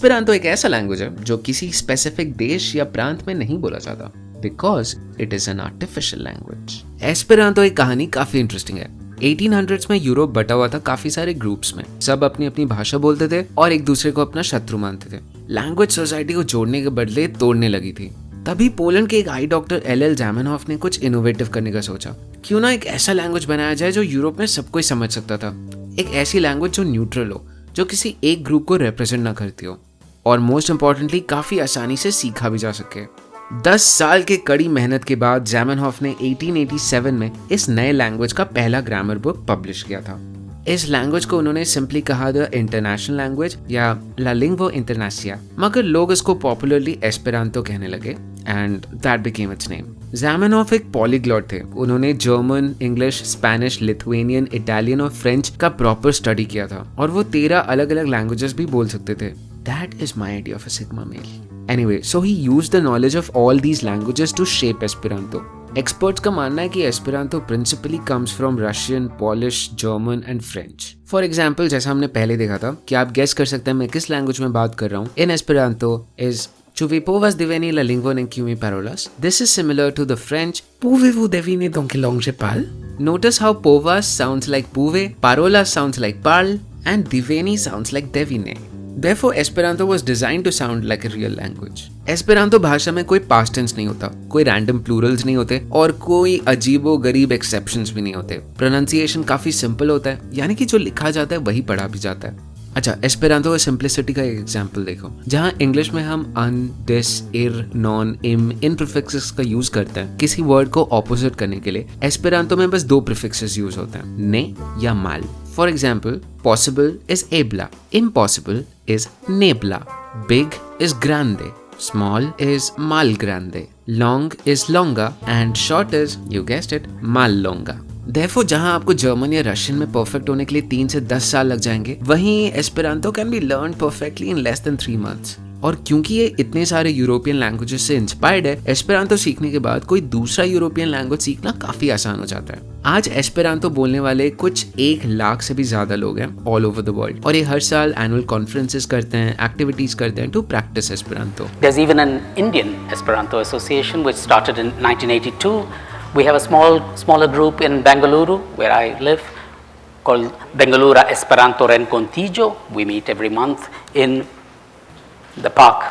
Esperanto एक ऐसा language है जो किसी स्पेसिफिक देश या प्रांत में नहीं बोला जाता because it is an artificial language. Esperanto एक कहानी काफी इंटरेस्टिंग है। 1800s में यूरोप बटा हुआ था काफी सारे ग्रुप्स में। सब अपनी अपनी भाषा बोलते थे और एक दूसरे को अपना शत्रु मानते थे। लैंग्वेज सोसाइटी को जोड़ने के बदले तोड़ने लगी थी। तभी पोलैंड के एक आई डॉक्टर एल जामेनहॉफ ने कुछ इनोवेटिव करने का सोचा। क्यों ना एक ऐसा लैंग्वेज बनाया जाए जो यूरोप में सब कोई समझ सकता था। एक ऐसी लैंग्वेज जो न्यूट्रल हो, जो किसी एक ग्रुप को रिप्रेजेंट ना करती हो और मोस्ट इम्पोर्टेंटली काफी आसानी से सीखा भी जा सके। 10 साल के कड़ी मेहनत के बाद जामेनहॉफ ने 1887 में इस नए लैंग्वेज का पहला ग्रामर बुक पब्लिश किया था। इस लैंग्वेज को उन्होंने सिंपली कहा द इंटरनेशनल लैंग्वेज या ला लिंगुआ इंटरनेशिया, मगर लोग इसको पॉपुलरली एस्पेरांतो कहने लगे and that became its name. Zamenhof एक पॉलीग्लॉट थे। उन्होंने German, English, Spanish, Lithuanian, Italian और फ्रेंच का प्रॉपर स्टडी किया था और वो 13 अलग अलग लैंग्वेजेस भी बोल सकते थे। That is my idea of a Sigma male. Anyway, so he used the knowledge of all these languages to shape Esperanto. Experts का मानना है कि Esperanto principally comes from Russian, Polish, German and French. For example, जैसा हमने पहले देखा था, कि आप guess कर सकते हैं मैं किस लैंग्वेज में बात कर रहा हूँ. In Esperanto is Ĉu povas diveni la lingvon en kiu mi parolas? This is similar to the French Pouvez-vous deviner dans quelle langue je parle? Notice how povas sounds like pouve, parolas sounds like parle, and diveni sounds like devine. Therefore, Esperanto was designed to sound like a real language. Esperanto भाषा में कोई past tense नहीं होता, कोई random plurals नहीं होते और कोई अजीबो गरीब exceptions भी नहीं होते। Pronunciation काफी simple होता है, यानी कि जो लिखा जाता है वही पढ़ा भी जाता है। अच्छा, एस्पेरांतो की सिंप्लिसिटी का एक एग्जांपल देखो। जहाँ इंग्लिश में हम अन, दिस, इर, नॉन, इम इन प्रीफिक्सेस का यूज करते हैं किसी वर्ड को ऑपोजिट करने के लिए, एस्पेरांतो में बस 2 प्रीफिक्सेस यूज होते हैं, ने या माल। फॉर एग्जाम्पल, पॉसिबल इज एब्ला, इम्पॉसिबल इज नेब्ला, बिग इज ग्रांडे, स्मॉल इज माल ग्रांडे, लॉन्ग इज लॉन्गा and short is, you guessed it, माल लॉन्गा। Therefore, जहां आपको जर्मन या रशियन में परफेक्ट होने के लिए 3 से 10 साल लग जाएंगे, वहीं Esperanto can be learn perfectly in less than 3 months। और क्योंकि ये इतने सारे यूरोपियन लैंग्वेजेस से इंस्पायर्ड है, एस्पेरांतो सीखने के बाद कोई दूसरा यूरोपियन लैंग्वेज सीखना काफी आसान हो जाता है। आज एस्पेरांतो बोलने वाले कुछ 1 लाख से भी ज्यादा लोग हैं ऑल ओवर द वर्ल्ड, और ये हर साल एनुअल कॉन्फ्रेंसेस करते हैं, एक्टिविटीज करते हैं to practise Esperanto. There's even an Indian Esperanto Association which started in 1982. We have a smaller group in Bengaluru, where I live, called Bengaluru Esperanto Rencontigio. We meet every month in the park,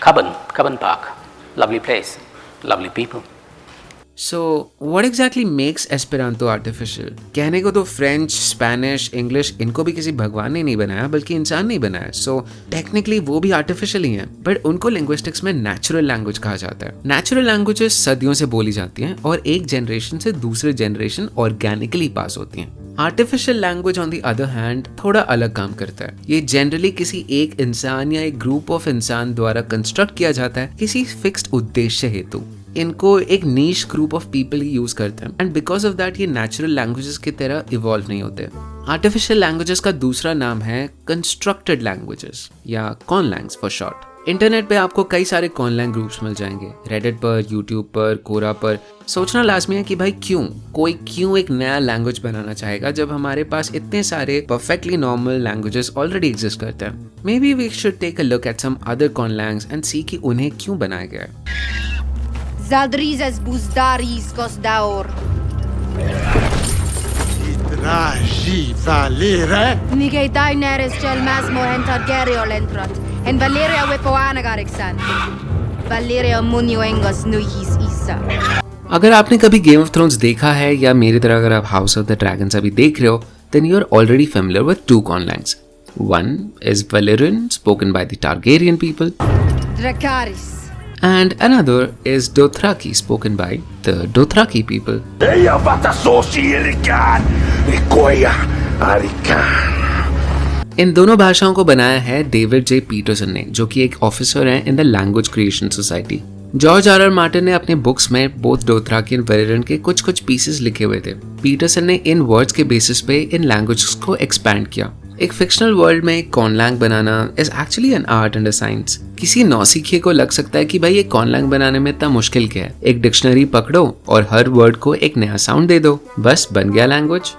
Cubbon Park. Lovely place, lovely people. So, what exactly makes Esperanto artificial? कहने को तो French, Spanish, English इनको भी किसी भगवान ने नहीं बनाया बल्कि इंसान ने बनाया। So, टेक्निकली वो भी आर्टिफिशियल ही हैं, बट उनको लिंग्विस्टिक्स में नेचुरल लैंग्वेज कहा जाता है। नेचुरल लैंग्वेजेस सदियों से बोली जाती हैं और एक जनरेशन से दूसरे जनरेशन ऑर्गेनिकली पास होती हैं। Artificial language on the other hand थोड़ा अलग काम करता है। ये जनरली किसी एक इंसान या एक ग्रुप ऑफ इंसान द्वारा कंस्ट्रक्ट किया जाता है किसी फिक्स्ड उद्देश्य हेतु। इनको एक नीश ग्रुप ऑफ पीपल ही यूज करते हैं एंड बिकॉज ऑफ दैट ये नेचुरल लैंग्वेजेस की तरह इवॉल्व नहीं होते। आर्टिफिशियल लैंग्वेजेस का दूसरा नाम है कंस्ट्रक्टेड लैंग्वेजेस या कॉनलैंग्स फॉर शॉर्ट। इंटरनेट पे आपको कई सारे कॉनलैंग ग्रुप्स मिल जाएंगे, रेडिट पर, यूट्यूब पर, कोरा पर। सोचना लाजमी है कि भाई क्यों एक नया लैंग्वेज बनाना चाहेगा जब हमारे पास इतने सारे perfectly normal languages already exist करते हैं। Maybe we should take a look at some other conlangs and see कि उन्हें क्यों बनाया गया है। Zaldrizes buzdaris gosdaur. Idraji valere. Nigei daineres gel masmo entar geriol entrat. En Valeria wepoana garexan. Valeria munio engos nuihis isa. अगर आपने कभी game of thrones देखा है या मेरी तरह अगर आप हाउस ऑफ द ड्रैगन्स अभी देख रहे हो, then you are already familiar with 2 conlangs. One is Valyrian, spoken by the Targaryen people. Dracarys. And another is Dothraki, spoken by the Dothraki people. इन दोनों भाषाओं को बनाया है डेविड जे पीटरसन ने, जो कि एक ऑफिसर हैं in the language creation society. George R Martin ने अपने बुक्स में बोथ डोथराकी एंड वेरियन के कुछ पीसेस लिखे हुए थे। पीटरसन ने इन वर्ड्स के बेसिस पे इन लैंग्वेजेस को एक्सपैंड किया। एक फिक्शनल वर्ल्ड में एक कॉनलैंग बनाना is actually an art and a science. किसी नौसिखिए को लग सकता है कि भाई ये कॉनलैंग बनाने में इतना मुश्किल क्या है, एक डिक्शनरी पकड़ो और हर वर्ड को एक नया साउंड दे दो, बस बन गया लैंग्वेज।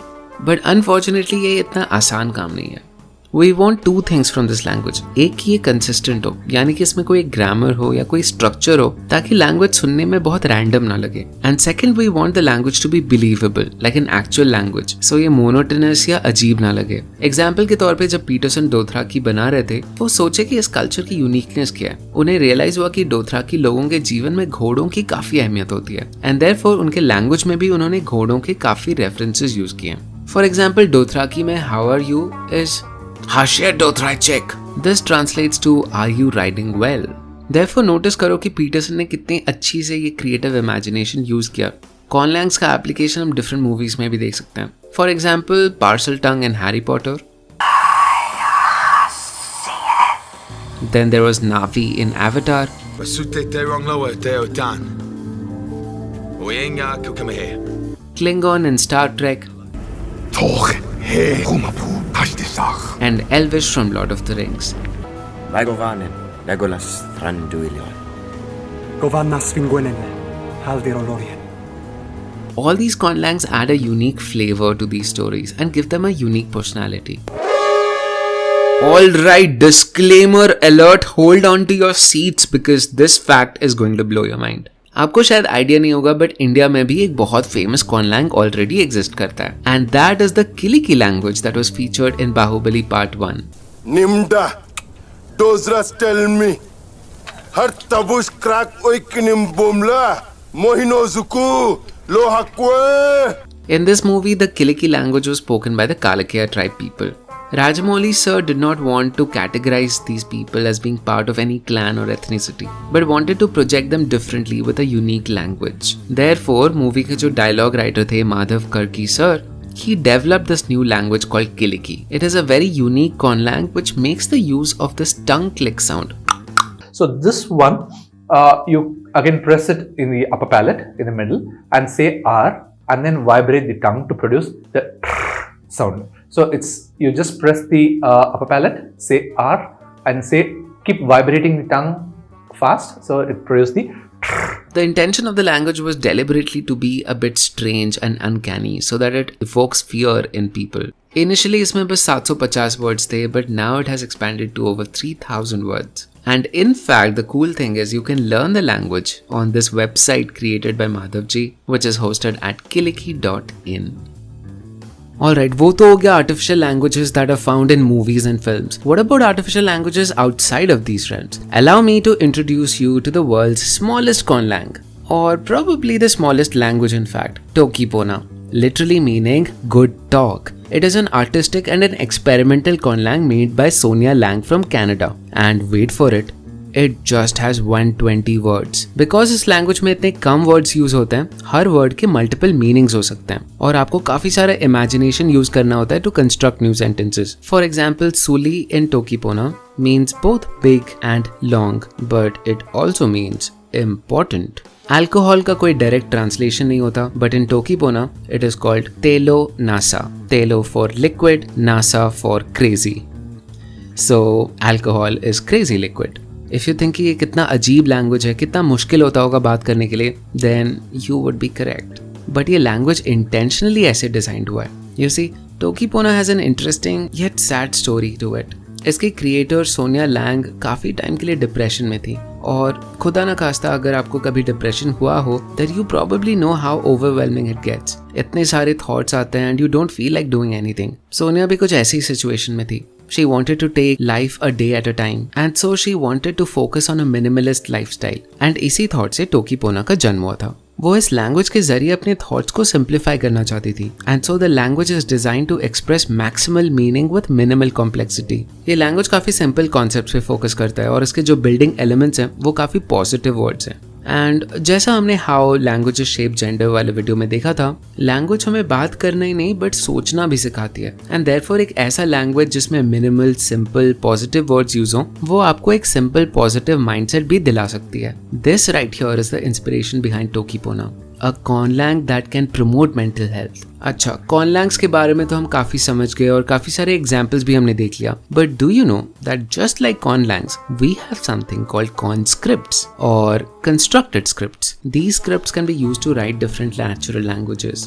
बट अनफॉर्चुनेटली ये इतना आसान काम नहीं है। We want two things from this language. एक कि ये consistent हो, यानी कि इसमें कोई grammar हो या कोई structure हो ताकि language सुनने में बहुत random ना लगे. And second, we want the language to be believable, like an actual language. So ये monotonous या अजीब ना लगे. Example के तौर पे जब पीटरसन डोथराकी बना रहे थे, वो सोचे कि इस कल्चर की यूनिकनेस क्या है. उन्हें रियलाइज हुआ कि डोथराकी लोगों के जीवन में घोड़ों की काफी अहमियत होती है. And therefore उनके लैंग्वेज में भी उन्होंने घोड़ों के काफी रेफरेंसेस यूज किए. For example, डोथराकी में How are you is Hashe Dothraik. This translates to Are you riding well? Therefore notice करो कि पीटरसन ने कितनी अच्छी से ये क्रिएटिव इमेजिनेशन यूज किया. कॉनलैंग्स का एप्लीकेशन हम डिफरेंट मूवीज में भी देख सकते हैं. For example parcel tongue in Harry Potter. Then there was Navi in Avatar. Klingon in Star Trek. And Elvish from Lord of the Rings. Legolas Thranduilion. All these conlangs add a unique flavor to these stories and give them a unique personality. Alright, disclaimer alert, hold on to your seats because this fact is going to blow your mind. आपको शायद idea नहीं होगा but India में भी एक बहुत famous कॉनलैंग already exist करता है and that is the Kiliki language that was featured in Baahubali part 1. Nimda, Dozras tell me, har tabush crack oikinim bomla, mohino zuku, lohakwe. In this movie, the Kiliki language was spoken by the Kalakaya tribe people. Rajamouli sir did not want to categorize these people as being part of any clan or ethnicity, but wanted to project them differently with a unique language. Therefore, movie के जो dialogue writer थे Madhav Karki sir, he developed this new language called Kiliki. It is a very unique conlang which makes the use of this tongue click sound. So this one, you again press it in the upper palate in the middle and say R and then vibrate the tongue to produce the sound. So it's you just press the upper palate, say R and say keep vibrating the tongue fast so it produces the. The intention of the language was deliberately to be a bit strange and uncanny so that it evokes fear in people. Initially इसमें बस 750 words थे but now it has expanded to over 3000 words. And in fact the cool thing is you can learn the language on this website created by Madhavji which is hosted at kiliki.in. Alright, वो तो हो गया artificial languages that are found in movies and films. What about artificial languages outside of these realms? Allow me to introduce you to the world's smallest conlang, or probably the smallest language in fact, Toki Pona, literally meaning good talk. It is an artistic and an experimental conlang made by Sonia Lang from Canada. And wait for it, it just has 120 words. Because इस language में इतने कम words use होते हैं, हर word के multiple meanings हो सकते हैं और आपको काफी सारा इमेजिनेशन यूज करना होता है to construct new sentences. For example, सुली इन टोकी पोना means both big and long but it also means important. Alcohol का कोई डायरेक्ट ट्रांसलेशन नहीं होता बट इन टोकी पोना इट इज कॉल्ड तेलो नासा. तेलो for liquid, NASA for crazy. So alcohol is crazy liquid. If you think कि ये कितना अजीब लैंग्वेज है, कितना मुश्किल होता होगा बात करने के लिए, then you would be correct. But ये लैंग्वेज इंटेंशनली ऐसे डिजाइंड हुआ है. You see, Toki Pona has an interesting yet sad story to it. इसकी क्रिएटर सोनिया लैंग काफी टाइम के लिए डिप्रेशन में थी और खुदा ना खास्ता अगर आपको कभी डिप्रेशन हुआ हो then you probably know how overwhelming it gets. इतने सारे थॉट्स आते हैं and you don't feel like doing anything. Sonja भी कुछ ऐसी सिचुएशन में थी. She wanted to take life a day at a time and so she wanted to focus on a minimalist lifestyle. And इसी thought से टोकी पोना का जन्म हुआ था. वो इस लैंग्वेज के जरिए अपने थॉट्स को सिंप्लीफाई करना चाहती थी and so the language is design to express maximal meaning with minimal complexity. ये लैंग्वेज काफी सिंपल कॉन्सेप्ट्स पे फोकस करता है और इसके जो बिल्डिंग एलिमेंट्स हैं वो काफी पॉजिटिव वर्ड्स हैं. एंड जैसा हमने हाउ लैंग्वेजेस शेप जेंडर वाले वीडियो में देखा था, लैंग्वेज हमें बात करना ही नहीं बट सोचना भी सिखाती है. एंड देयरफॉर एक ऐसा लैंग्वेज जिसमें minimal, simple, positive words use हो, वो आपको एक सिंपल पॉजिटिव माइंडसेट भी दिला सकती है. This right here is the inspiration behind Toki Pona, a conlang that can promote mental health. अच्छा, कॉनलैंग्स के बारे में तो हम काफी समझ गए और काफी सारे एग्जाम्पल्स भी हमने देख लिया. But do you know that just like conlangs we have something called conscripts और constructed scripts. These scripts can be used to write different natural languages.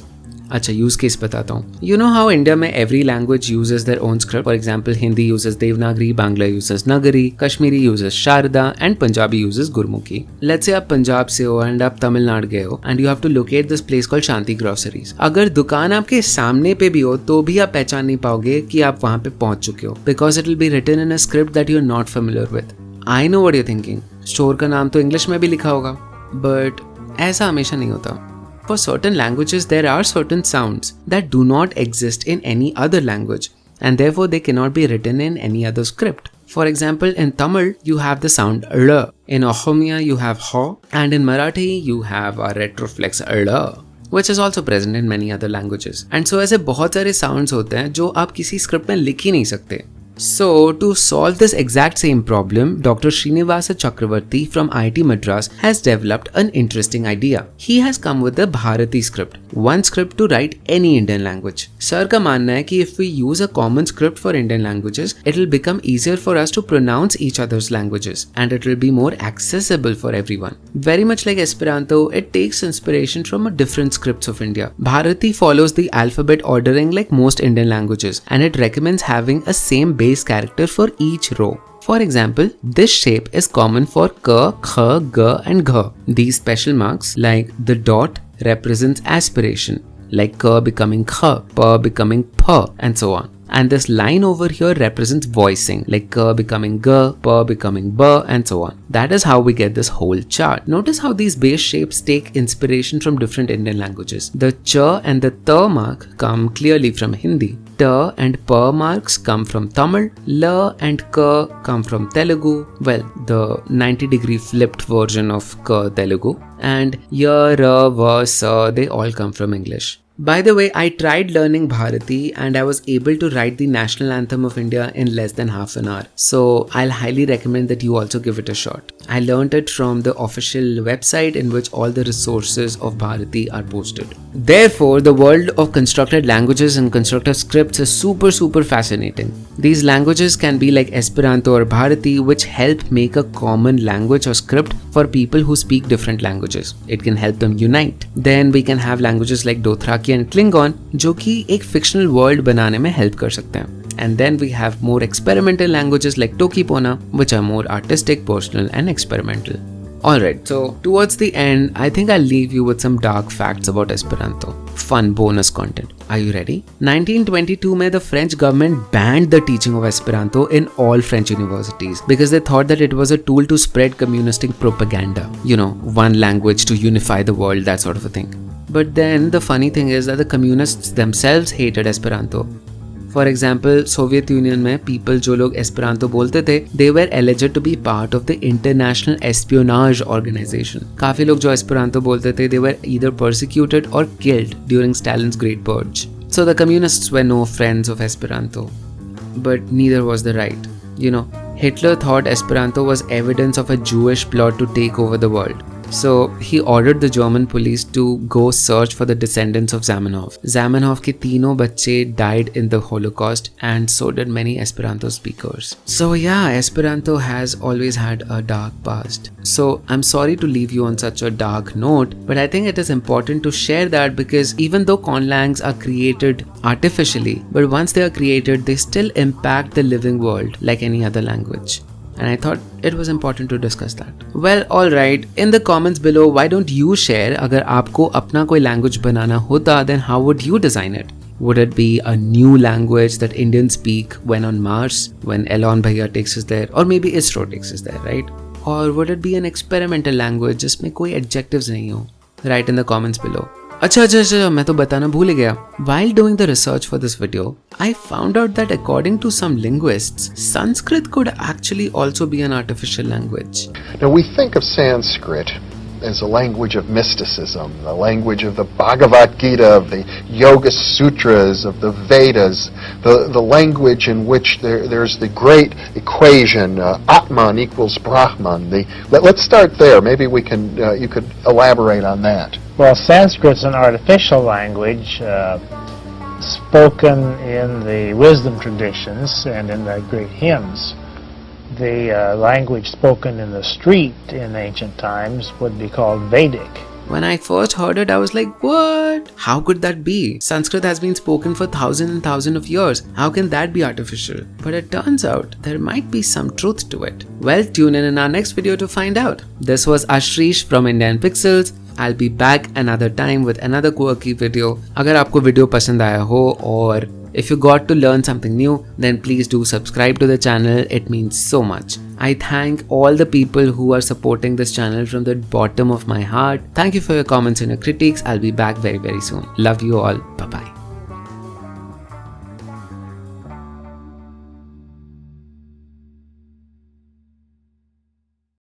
अच्छा यूज केस बताता हूँ. You know how India में every language uses their own script. For example, Hindi uses Devanagari, Bangla uses Nagari, Kashmiri uses Sharda, and Punjabi uses Gurmukhi. Let's say आप पंजाब से हो and आप तमिलनाडु गए हो and you have to locate this place called Shanti Groceries. अगर दुकान आपके सामने पे भी हो तो भी आप पहचान नहीं पाओगे कि आप वहाँ पे पहुँच चुके हो, because it will be written in a script that you are not familiar with. I know what you're thinking. Store का नाम तो इंग्लिश में भी लिखा होगा, but ऐसा हमेशा नहीं होता. For certain languages, there are certain sounds that do not exist in any other language, and therefore they cannot be written in any other script. For example, in Tamil, you have the sound R. In Assamese, you have H. And in Marathi, you have a retroflex R, which is also present in many other languages. And so ऐसे बहुत सारे sounds होते हैं जो आप किसी script में लिख ही नहीं सकते. So, to solve this exact same problem, Dr. Srinivasa Chakravarti from IIT Madras has developed an interesting idea. He has come with the Bharati script, one script to write any Indian language. Sir का मानना है कि if we use a common script for Indian languages, it will become easier for us to pronounce each other's languages, and it will be more accessible for everyone. Very much like Esperanto, it takes inspiration from different scripts of India. Bharati follows the alphabet ordering like most Indian languages, and it recommends having a same base character for each row. For example, this shape is common for K, Kh, G and Gh. These special marks like the dot represents aspiration, like K becoming Kh, P becoming P and so on. And this line over here represents voicing, like K becoming G, P becoming B and so on. That is how we get this whole chart. Notice how these base shapes take inspiration from different Indian languages. The Ch and the T mark come clearly from Hindi. T and P marks come from Tamil. L and K come from Telugu. Well, the 90-degree flipped version of K Telugu. And Y, R, V, S, they all come from English. By the way, I tried learning Bharati and I was able to write the national anthem of India in less than half an hour. So I'll highly recommend that you also give it a shot. I learned it from the official website in which all the resources of Bharati are posted. Therefore, the world of constructed languages and constructed scripts is super fascinating. These languages can be like Esperanto or Bharati, which help make a common language or script for people who speak different languages. It can help them unite. Then we can have languages like Dothraki and Klingon, जो कि एक fictional world बनाने में help कर सकते हैं. And then we have more experimental languages like Toki Pona, which are more artistic, personal and experimental. Alright, so towards the end, I think I'll leave you with some dark facts about Esperanto. Fun bonus content. Are you ready? 1922 में the French government banned the teaching of Esperanto in all French universities because they thought that it was a tool to spread communistic propaganda. You know, one language to unify the world, that sort of a thing. But then the funny thing is that the communists themselves hated Esperanto. For example, Soviet Union में people जो लोग Esperanto बोलते थे, they were alleged to be part of the International Espionage Organization. काफी लोग जो Esperanto बोलते थे, they were either persecuted or killed during Stalin's Great Purge. So the communists were no friends of Esperanto. But neither was the right. You know, Hitler thought Esperanto was evidence of a Jewish plot to take over the world. So he ordered the German police to go search for the descendants of Zamenhof. Zamenhof के तीनों बच्चे died in the Holocaust and so did many Esperanto speakers. So yeah, Esperanto has always had a dark past. So I'm sorry to leave you on such a dark note, but I think it is important to share that because even though conlangs are created artificially, but once they are created, they still impact the living world like any other language. And I thought it was important to discuss that. Well, alright, in the comments below, why don't you share अगर आपको अपना कोई language बनाना होता, then how would you design it? Would it be a new language that Indians speak when on Mars, when Elon Bhaiya takes us there, or maybe ISRO takes us there, right? Or would it be an experimental language जिसमें कोई adjectives नहीं हो? Write in the comments below. अच्छा मैं तो बताना भूल गया. While doing the research for this video, I found out that according to some linguists, Sanskrit could actually also be an artificial language. Now we think of Sanskrit as a language of mysticism, the language of the Bhagavad Gita, of the Yoga Sutras, of the Vedas, the language in which there's the great equation, Atman equals Brahman. Let's start there. Maybe we can you could elaborate on that. Well, Sanskrit's an artificial language spoken in the wisdom traditions and in the great hymns. The language spoken in the street in ancient times would be called Vedic. When I first heard it, I was like, what? How could that be? Sanskrit has been spoken for thousands and thousands of years. How can that be artificial? But it turns out there might be some truth to it. Well, tune in our next video to find out. This was Ashrish from Indian Pixels. I'll be back another time with another quirky video. अगर आपको video पसंद आया हो और if you got to learn something new, then please do subscribe to the channel. It means so much. I thank all the people who are supporting this channel from the bottom of my heart. Thank you for your comments and your critiques. I'll be back very soon. Love you all. Bye bye.